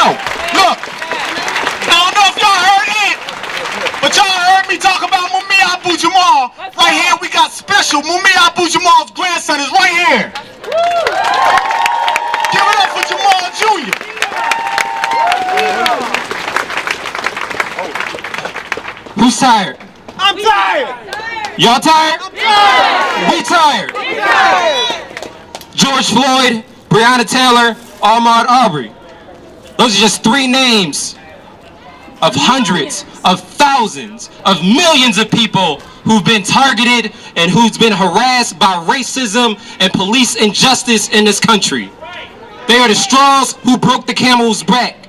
yo, look. I don't know if y'all heard it, but y'all heard me talk about Mumia Abu-Jamal. Right here we got special. Mumia Abu-Jamal's grandson is right here. Give it up for Jamal Jr. Who's tired? I'm tired. Y'all tired? I'm tired. We tired. I'm tired. George Floyd, Breonna Taylor, Ahmaud Arbery. Those are just three names of hundreds of thousands of millions of people who've been targeted and who's been harassed by racism and police injustice in this country. They are the straws who broke the camel's back.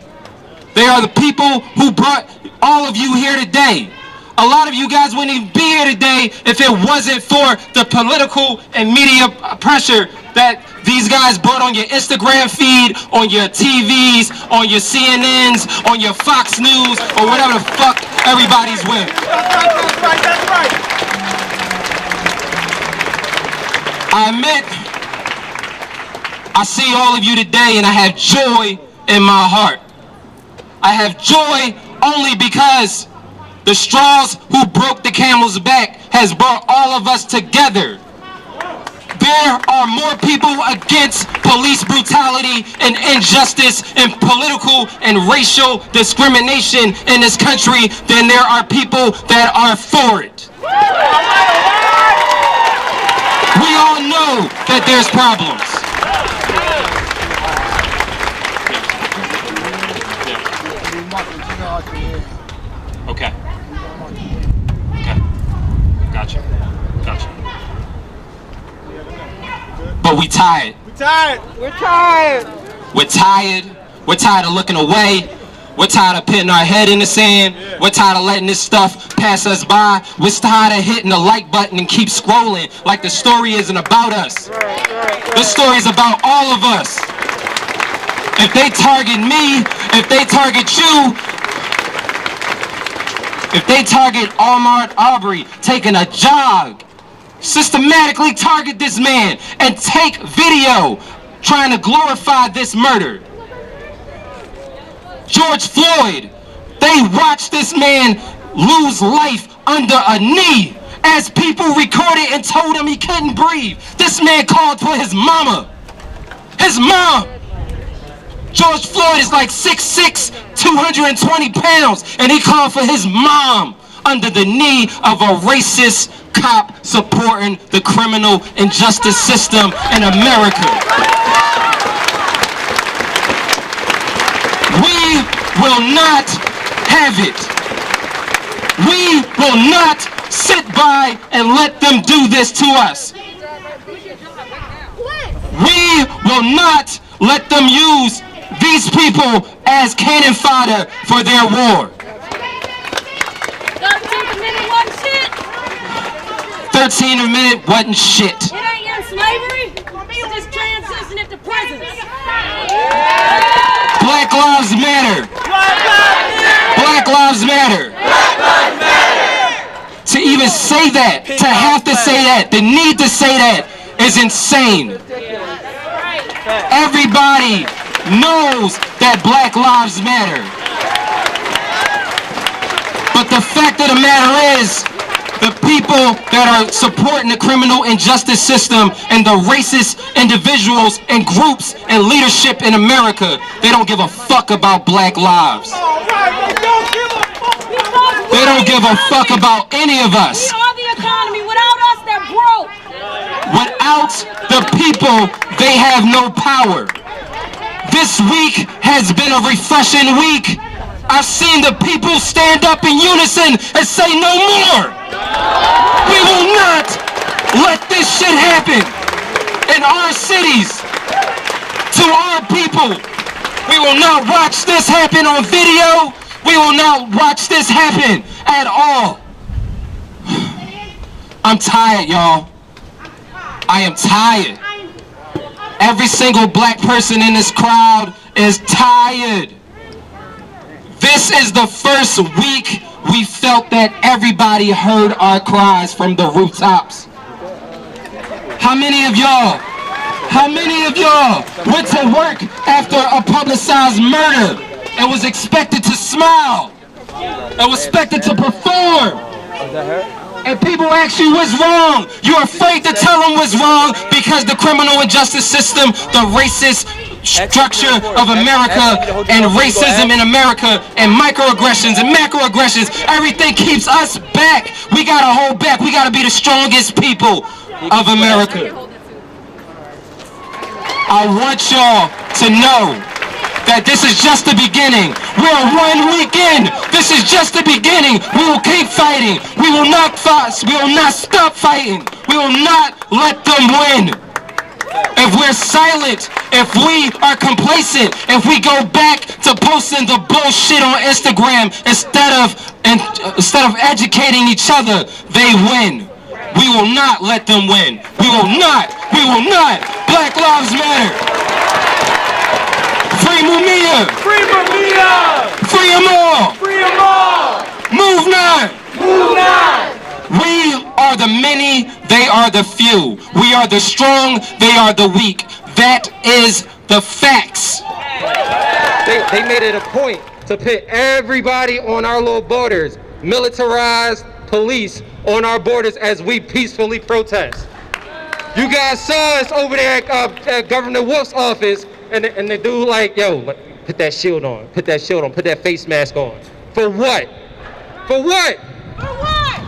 They are the people who brought all of you here today. A lot of you guys wouldn't even be here today if it wasn't for the political and media pressure that these guys brought on your Instagram feed, on your TVs, on your CNNs, on your Fox News, or whatever the fuck everybody's with. That's right. I admit, I see all of you today and I have joy in my heart. I have joy only because the straws who broke the camel's back has brought all of us together. There are more people against police brutality and injustice and political and racial discrimination in this country than there are people that are for it. We all know that there's problems. Okay. Gotcha. But we tired. We're tired. We're tired of looking away. We're tired of putting our head in the sand. We're tired of letting this stuff pass us by. We're tired of hitting the like button and keep scrolling like the story isn't about us. This story is about all of us. If they target me, if they target you, if they target Ahmaud Arbery taking a jog, systematically target this man and take video trying to glorify this murder. George Floyd, they watched this man lose life under a knee as people recorded and told him he couldn't breathe. This man called for his mama, his mom. George Floyd is like 6'6", 220 pounds, and he called for his mom under the knee of a racist cop supporting the criminal injustice system in America. We will not have it. We will not sit by and let them do this to us. We will not let them use these people as cannon fodder for their war. 13 a minute wasn't shit. It ain't in slavery. It's just transitioning to prisons. Black Lives Matter. Black Lives Matter. To even say that, to have to say that, the need to say that is insane. Everybody knows that Black Lives Matter. But the fact of the matter is, the people that are supporting the criminal injustice system and the racist individuals and groups and leadership in America, they don't give a fuck about black lives. They don't give a fuck about any of us. We are the economy. Without us, they're broke. Without the people, they have no power. This week has been a refreshing week. I've seen the people stand up in unison and say no more. We will not let this shit happen in our cities to our people. We will not watch this happen on video. We will not watch this happen at all. I'm tired, y'all. I am tired. Every single black person in this crowd is tired. This is the first week we felt that everybody heard our cries from the rooftops. How many of y'all went to work after a publicized murder It was expected to smile. It was expected to perform. And people ask you what's wrong. You're afraid to tell them what's wrong because the criminal justice system, the racist structure of America and racism in America and microaggressions and macroaggressions, everything keeps us back. We gotta hold back. We gotta be the strongest people of America. I want y'all to know that this is just the beginning. We're 1 week in. This is just the beginning. We will keep fighting. We will not fight. We will not stop fighting. We will not let them win. If we're silent, if we are complacent, if we go back to posting the bullshit on Instagram instead of educating each other, they win. We will not let them win. We will not. We will not. Black Lives Matter. Free Mumia! Free Mumia! Free them all! Free them all! Move 9! Move 9! We are the many, they are the few. We are the strong, they are the weak. That is the facts. They made it a point to put everybody on our little borders, militarized police on our borders as we peacefully protest. You guys saw us over there at Governor Wolf's office, and the dude like, yo, put that shield on, put that shield on, put that face mask on. For what? For what? For what?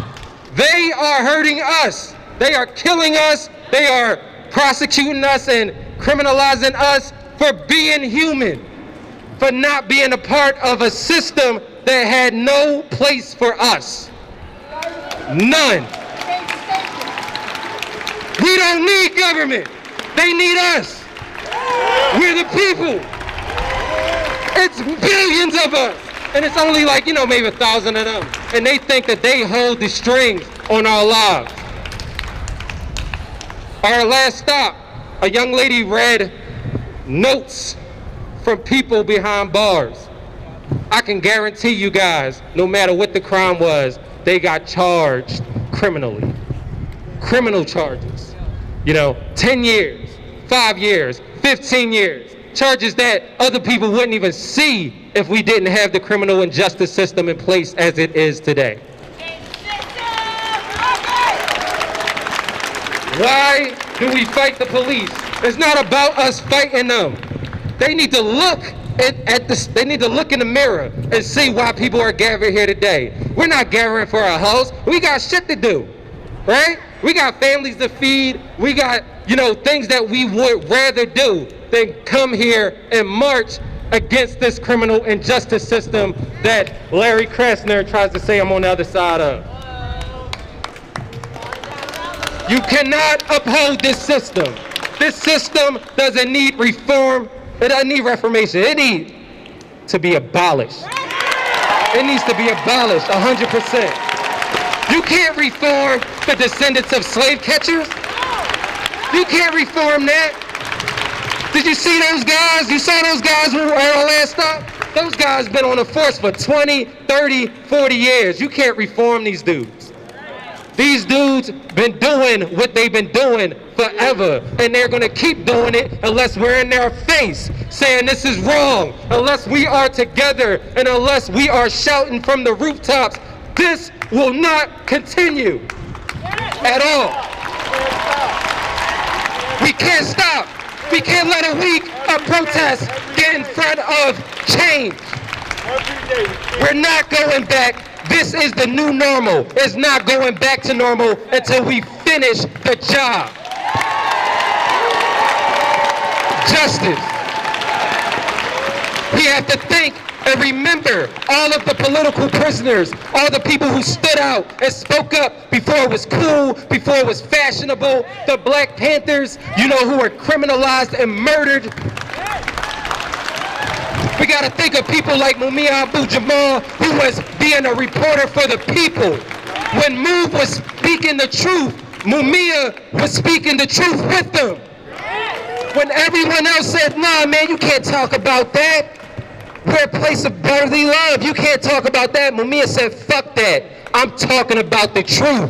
They are hurting us. They are killing us. They are prosecuting us and criminalizing us for being human, for not being a part of a system that had no place for us. None. We don't need government. They need us. We're the people. It's billions of us. And it's only like, maybe 1,000 of them. And they think that they hold the strings on our lives. Our last stop, a young lady read notes from people behind bars. I can guarantee you guys, no matter what the crime was, they got charged criminally. Criminal charges. 10 years, 5 years, 15 years. Charges that other people wouldn't even see if we didn't have the criminal and justice system in place as it is today. Why do we fight the police? It's not about us fighting them. They need to look at this. They need to look in the mirror and see why people are gathered here today. We're not gathering for our house. We got shit to do, right? We got families to feed. We got, things that we would rather do than come here and march against this criminal and justice system that Larry Krasner tries to say I'm on the other side of. You cannot uphold this system. This system doesn't need reform. It doesn't need reformation. It needs to be abolished. It needs to be abolished 100%. You can't reform the descendants of slave catchers. You can't reform that. Did you see those guys? You saw those guys who were at our last stop? Those guys been on the force for 20, 30, 40 years. You can't reform these dudes. These dudes been doing what they've been doing forever, and they're gonna keep doing it unless we're in their face saying this is wrong, unless we are together, and unless we are shouting from the rooftops. This will not continue at all. We can't stop. We can't let a week of protest get in front of change. We're not going back. This is the new normal. It's not going back to normal until we finish the job. Justice. We have to think and remember all of the political prisoners, all the people who stood out and spoke up before it was cool, before it was fashionable, the Black Panthers, who were criminalized and murdered. We gotta think of people like Mumia Abu-Jamal, who was being a reporter for the people. When Move was speaking the truth, Mumia was speaking the truth with them. When everyone else said, nah, man, you can't talk about that. We're a place of brotherly love. You can't talk about that. Mumia said, fuck that. I'm talking about the truth.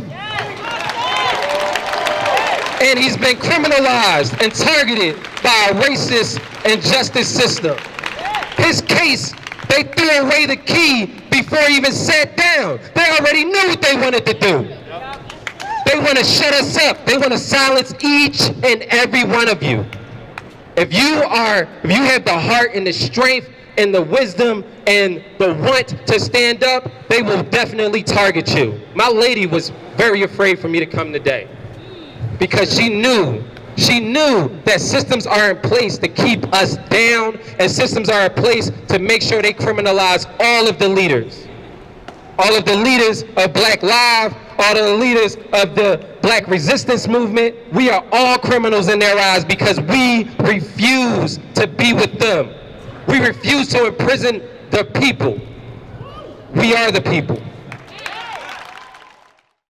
And he's been criminalized and targeted by a racist and justice system. His case They threw away the key before he even sat down. They already knew what they wanted to do. They want to shut us up. They want to silence each and every one of you. If you have the heart and the strength and the wisdom and the want to stand up, they will definitely target you. My lady was very afraid for me to come today because she knew that systems are in place to keep us down, and systems are in place to make sure they criminalize all of the leaders. All of the leaders of Black Lives, all of the leaders of the Black resistance movement, we are all criminals in their eyes because we refuse to be with them. We refuse to imprison the people. We are the people.